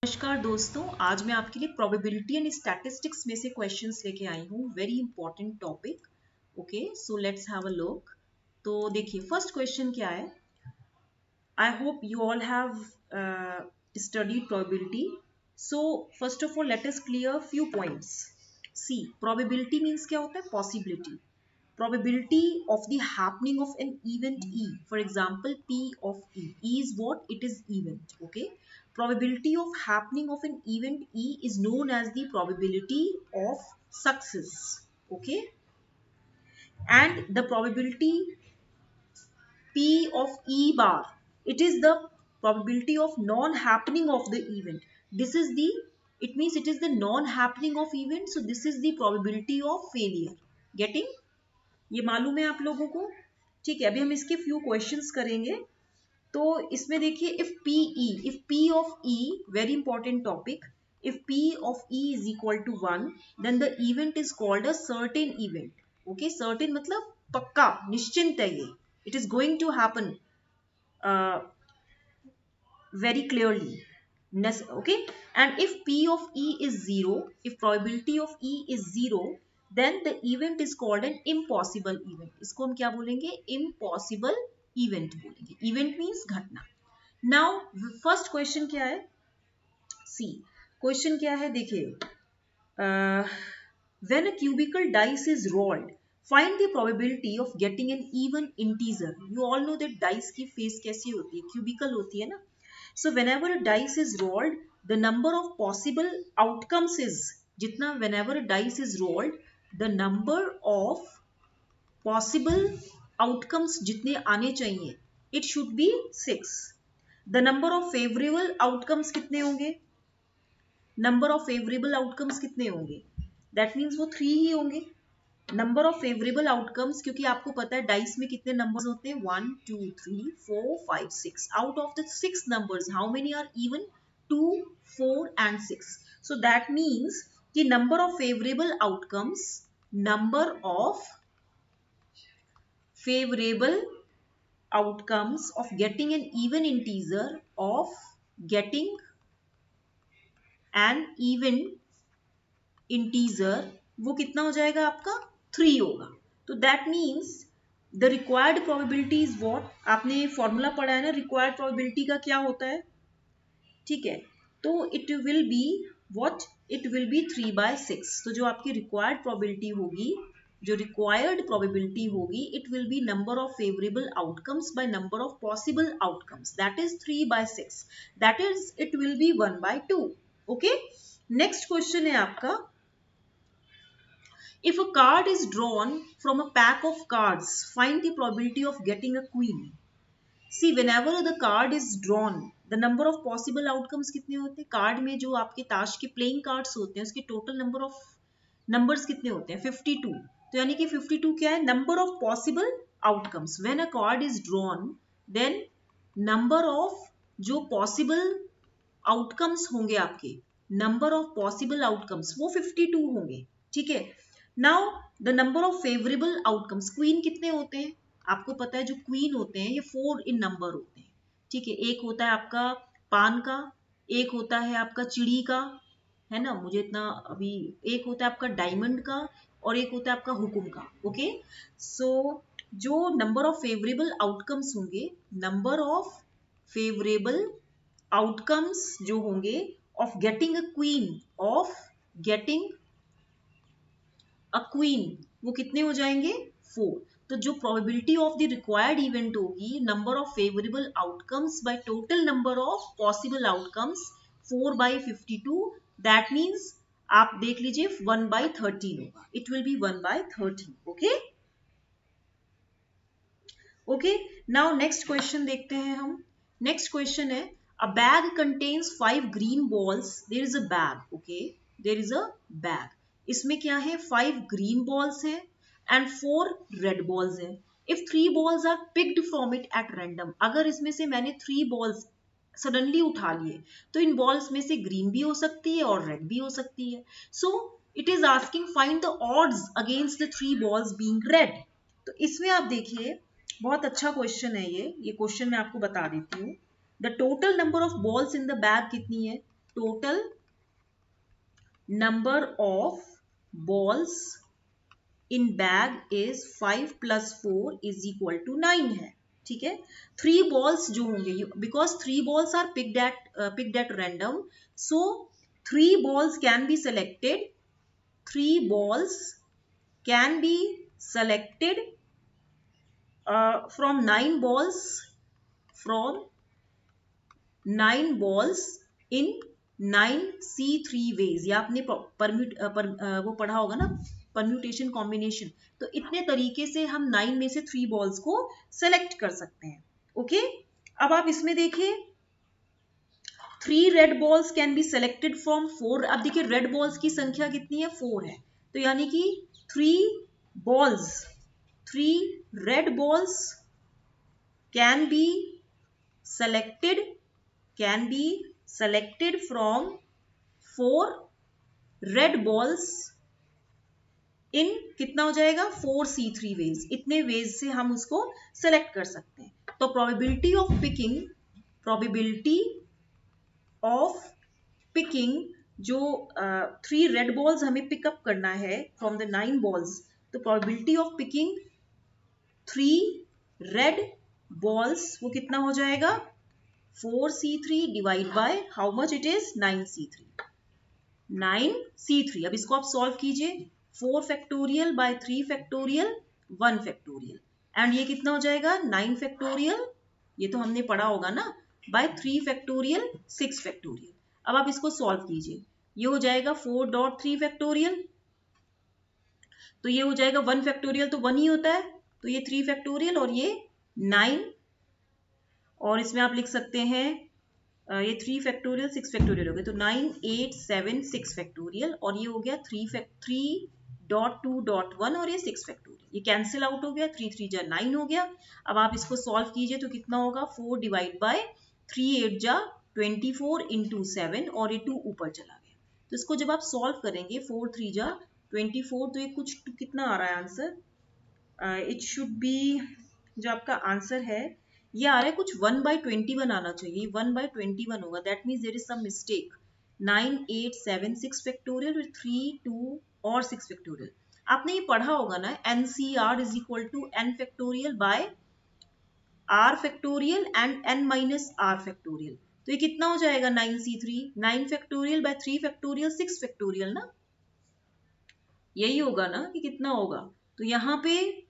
नमस्कार दोस्तों, आज मैं आपके लिए प्रोबेबिलिटी एंड स्टैटिस्टिक्स में से क्वेश्चंस लेके आई हूँ। Very important topic. Okay, so let's have a look. तो देखिए, फर्स्ट क्वेश्चन क्या है। I hope you all have studied probability. So first of all let us clear few points. See, probability means क्या होता है? Possibility, probability of the happening of an event E. For example, P of E. E is what? It is event. Okay. Probability of happening of an event E is known as the probability of success. Okay. And the probability P of E bar, it is the probability of non-happening of the event. This is the, it means it is the non-happening of event. So this is the probability of failure. Getting? ये मालूम है आप लोगों को? ठीक है, अभी हम इसके फ्यू क्वेश्चंस करेंगे। तो इसमें देखिए, if P of E, very important topic, if P of E is equal to 1, then the event is called a certain event. Okay, certain मतलब पक्का, निश्चिंत है ये, it is going to happen very clearly. Okay, and if P of E is 0, if probability of E is 0, then the event is called an impossible event. इसको हम क्या बोलेंगे? Impossible event बोलेंगे. Event means घटना. Now first question क्या है? See, question क्या है? देखिए, when a cubical dice is rolled, find the probability of getting an even integer. You all know that dice की face कैसी होती है? Cubical होती है ना? So whenever a dice is rolled, the number of possible outcomes is, जितना whenever a dice is rolled, the number of possible outcomes जितने आने चाहिए, it should be 6. The number of favorable outcomes कितने होंगे? Number of favorable outcomes कितने होंगे? That means वो 3 ही होंगे. नंबर ऑफ फेवरेबल आउटकम्स, क्योंकि आपको पता है डाइस में कितने नंबर्स होते हैं? 1 2 3 4 5 6. Out of the 6 numbers, how many are even? 2 4 and 6. So that means कि number of favourable outcomes, number of favourable outcomes of getting an even integer, of getting an even integer, वो कितना हो जाएगा आपका? 3 होगा. तो that means the required probability is what? आपने formula पढ़ा है ना, रिक्वायर्ड प्रोबेबिलिटी का क्या होता है? ठीक है, तो it will be what? It will B 3/6. तो जो आपकी रिक्वायर्ड प्रोबेबिलिटी होगी, जो रिक्वायर्ड प्रोबेबिलिटी होगी, it will B number of favourable outcomes by number of possible outcomes, that is 3/6. That is, it will B 1/2. Okay, next question है आपका, if a card is drawn from a pack of cards, find the probability of getting a queen. See, whenever the card is drawn, the number of possible outcomes कितने होते हैं? Card में जो आपके ताश के प्लेइंग कार्ड्स होते हैं, उसके टोटल नंबर ऑफ नंबर्स कितने होते हैं? 52. तो यानी कि 52 क्या है? Number of possible outcomes. When a card is drawn, then number of जो पॉसिबल आउटकम्स होंगे आपके, नंबर ऑफ पॉसिबल आउटकम्स, वो 52 होंगे. ठीक है. Now the number of favourable outcomes, queen कितने होते हैं? आपको पता है जो क्वीन होते हैं ये 4 इन नंबर होते हैं. ठीक है, एक होता है आपका पान का, एक होता है आपका चिड़ी का, है ना, मुझे इतना अभी, एक होता है आपका डायमंड का, और एक होता है आपका हुकुम का. ओके, सो जो नंबर ऑफ फेवरेबल आउटकम्स होंगे, नंबर ऑफ फेवरेबल आउटकम्स जो होंगे of getting a queen, of getting a queen, वो कितने हो जाएंगे? 4. तो जो probability of the required event होगी, number of favourable outcomes by total number of possible outcomes, 4/52. That means आप देख लीजिए 1/13 होगा. It will be 1/13. Okay, okay. Now next question देखते हैं हम. नेक्स्ट क्वेश्चन है, अ bag contains 5 green balls. There is a bag. Okay, there is a bag. इसमें क्या है? 5 ग्रीन बॉल्स है एंड 4 रेड बॉल्स है. If 3 balls are picked from it at random, अगर इसमें से मैंने 3 बॉल्स सडनली उठा लिए, तो इन बॉल्स में से ग्रीन भी हो सकती है और रेड भी हो सकती है. So it is asking find the odds against the 3 balls being red. तो इसमें आप देखिए, बहुत अच्छा क्वेश्चन है ये क्वेश्चन मैं आपको बता देती हूँ. The total number of balls in the bag कितनी है? Total number of balls in bag is 5 + 4 = 9 है। ठीक है, 3 बॉल्स जो होंगे, because 3 balls are picked at random, so 3 balls can be selected, 3 balls can be selected from 9 balls, from 9 balls in 9 C3 ways। या आपने वो पढ़ा होगा ना, परम्यूटेशन कॉम्बिनेशन। तो इतने तरीके से हम 9 में से 3 बॉल्स को सेलेक्ट कर सकते हैं। ओके, अब आप इसमें देखिए 3 red balls can be selected from 4। अब देखिए रेड बॉल्स की संख्या कितनी है, 4 है, तो यानी कि 3 red balls can be selected from 4 red balls in कितना हो जाएगा 4 C3 ways। इतने वेज से हम उसको सेलेक्ट कर सकते हैं। तो प्रोबेबिलिटी ऑफ पिकिंग जो 3 रेड बॉल्स हमें पिकअप करना है फ्रॉम द 9 बॉल्स, तो probability of picking 3 red balls वो कितना हो जाएगा 4C3 divide by how much it is 9C3। अब इसको आप सॉल्व कीजिए, 4 factorial by 3 factorial 1 factorial, and ये कितना हो जाएगा 9 फैक्टोरियल, ये तो हमने पढ़ा होगा ना, बाय 3 फैक्टोरियल 6 फैक्टोरियल। अब आप इसको सॉल्व कीजिए, ये हो जाएगा 4.3 फैक्टोरियल, तो ये हो जाएगा 1 फैक्टोरियल तो 1 ही होता है, तो ये 3 फैक्टोरियल और ये 9, और इसमें आप लिख सकते हैं ये 3 फैक्टोरियल 6 फैक्टोरियल हो गए, तो 9 8 7 6 फैक्टोरियल, और ये हो गया 3.2.1 और ये 6 फैक्टोरियल, ये कैंसिल आउट हो गया, 3 3 जा 9 हो गया। अब आप इसको सॉल्व कीजिए तो कितना होगा 4 डिवाइड बाय 3 8 जा 24 इंटू 7, और ये 2 ऊपर चला गया। तो इसको जब आप सॉल्व करेंगे 4 3 जा 24, तो ये कुछ कितना आ रहा है आंसर, इट शुड बी, जो आपका आंसर है ये आ रहा है कुछ 1/21 आना चाहिए, 1/21 होगा, that means there is some mistake. 9 8 7 6 factorial 3 2 और 6 फैक्टोरियल, आपने ये पढ़ा होगा ना, NCR is equal to n factorial by r factorial and n minus r factorial. तो ये कितना हो जाएगा 9C3, 9 factorial by 3 factorial 6 factorial ना, यही होगा ना कि कितना होगा। तो यहाँ पे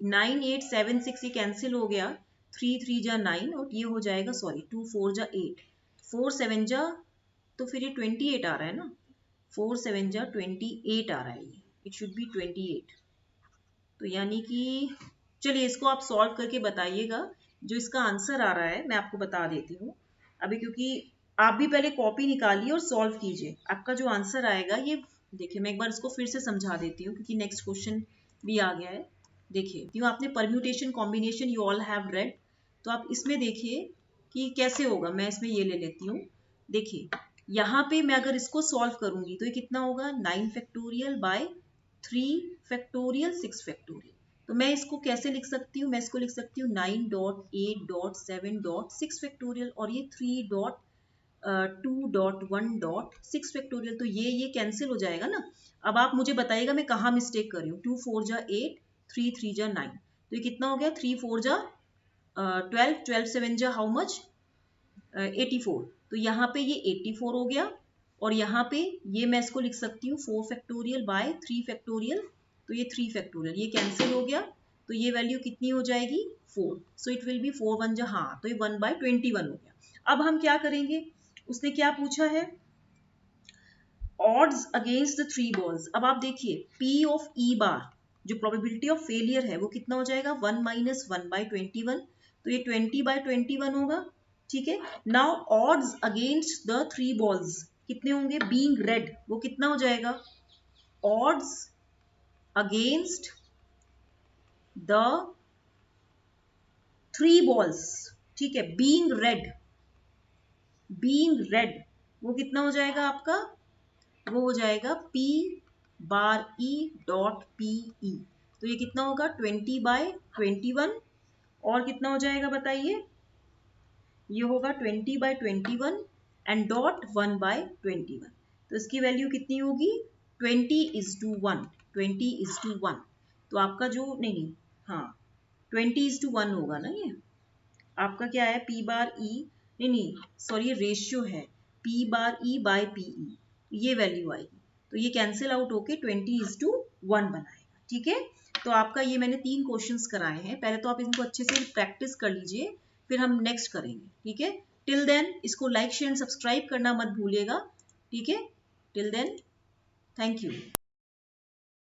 9 8 7 6 ये कैंसिल हो गया, 3 3 जा 9, और ये हो जाएगा सॉरी 2 4 जा 8, 4 7 जा, तो फिर ये 28 आ रहा है ना, 4 7 जा 28 आ रहा है, ये इट शुड बी 28। तो यानी कि चलिए इसको आप सॉल्व करके बताइएगा, जो इसका आंसर आ रहा है मैं आपको बता देती हूँ अभी, क्योंकि आप भी पहले कॉपी निकालिए और सॉल्व कीजिए। आपका जो आंसर आएगा, ये देखिए मैं एक बार इसको फिर से समझा देती हूँ क्योंकि नेक्स्ट क्वेश्चन भी आ गया है। देखिए क्यों, आपने permutation combination you all have read, तो आप इसमें देखिए कि कैसे होगा। मैं इसमें ये ले लेती हूँ, देखिए यहाँ पे मैं अगर इसको सॉल्व करूंगी तो ये कितना होगा 9 फैक्टोरियल बाय 3 फैक्टोरियल 6 फैक्टोरियल। तो मैं इसको कैसे लिख सकती हूँ, मैं इसको लिख सकती हूँ 9.8.7.6 फैक्टोरियल, और ये 3.2.1.6 फैक्टोरियल। तो ये कैंसिल हो जाएगा ना। अब आप मुझे बताइएगा मैं कहाँ मिस्टेक कर रही हूँ। 2 4 जा 8, 3 3 जा 9, तो ये कितना हो गया 3 4 जा 12, 12 7 जा हाउ मच 84, तो यहाँ पे ये 84 हो गया, और यहाँ पे ये मैं इसको लिख सकती हूँ 4 फैक्टोरियल बाय 3 फैक्टोरियल, तो ये 3 फैक्टोरियल, ये कैंसिल हो गया, तो ये वैल्यू कितनी हो जाएगी 4, सो इट विल बी 4 1 जा, हाँ तो ये 1/21 हो गया। अब हम क्या करेंगे, उसने क्या पूछा है ऑड्स अगेंस्ट द 3 बॉल्स। अब आप देखिए P ऑफ E बार जो प्रोबेबिलिटी ऑफ फेलियर है वो कितना हो जाएगा 1 माइनस 1/21, तो ये 20/21 होगा। ठीक है, now odds against the 3 balls कितने होंगे, बीइंग रेड वो कितना हो जाएगा ऑड्स अगेंस्ट द 3 बॉल्स। ठीक है, बीइंग रेड वो कितना हो जाएगा आपका, वो हो जाएगा P बार E डॉट PE, तो ये कितना होगा 20/21, और कितना हो जाएगा बताइए, ये होगा 20/21 एंड डॉट 1/21, तो इसकी वैल्यू कितनी होगी 20:1, 20:1। तो आपका जो नहीं हाँ 20:1 होगा ना, ये आपका क्या है P बार E, नहीं सॉरी ये रेशियो है P बार E बाय PE, ये वैल्यू आएगी, तो ये कैंसिल आउट होके 20:1 बनाएगा। ठीक है, तो आपका ये मैंने 3 क्वेश्चंस कराए हैं, पहले तो आप इनको अच्छे से प्रैक्टिस कर लीजिए, फिर हम नेक्स्ट करेंगे। ठीक है, टिल देन इसको लाइक शेयर एंड सब्सक्राइब करना मत भूलिएगा। ठीक है, टिल देन थैंक यू।